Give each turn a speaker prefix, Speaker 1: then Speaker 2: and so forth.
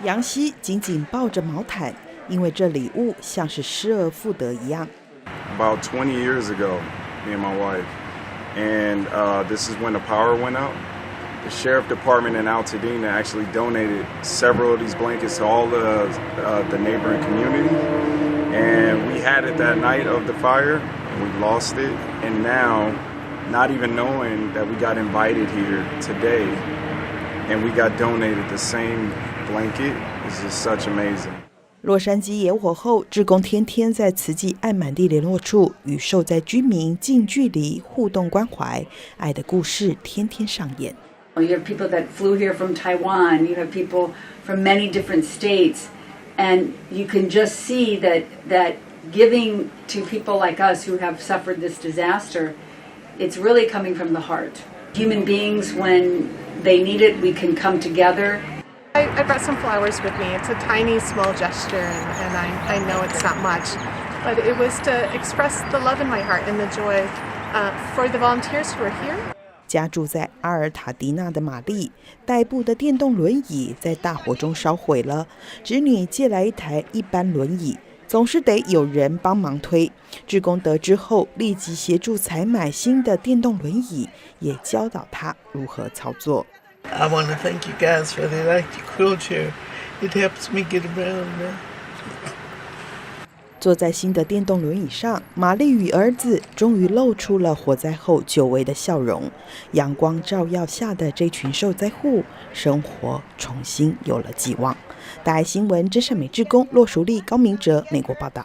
Speaker 1: 杨希紧紧抱着毛毯，因为这礼物像是失而复得一样。
Speaker 2: About 20 years ago, me and my wife, and this is when the power went out. The sheriff department in Altadena actually donated several of these blankets to all the neighboring community. And we had it that night of the fire, and we lost it. And now, not even knowing that we got invited here today, and we got donated the same blanket, is just such amazing.
Speaker 1: 洛杉矶野火后，志工天天在慈济爱满地联络处与受灾居民近距离互动关怀，爱的故事天天上演。
Speaker 3: You have people that flew here from Taiwan. You have people from many different states, and you can just see that giving to people like us who have suffered this disaster, it's really coming from the heart. Human beings, when they need it, we can come together.
Speaker 4: I brought some flowers with me. It's a tiny, small gesture, and I know it's not much, but it was to express the love in my heart and the joy for the volunteers who are here.
Speaker 1: 家住在阿尔塔迪纳的玛丽，代步的电动轮椅在大火中烧毁了，侄女借来一台一般轮椅，总是得有人帮忙推。志工得知后，立即协助采买新的电动轮椅，也教导她如何操作。
Speaker 5: I want to thank you guys for the electric wheelchair. It helps me get around.
Speaker 1: 坐在新的电动轮椅上，玛丽与儿子终于露出了火灾后久违的笑容。阳光照耀下的这群受灾户，生活重新有了希望。大爱新闻真善美志工骆淑丽、高明哲，美国报道。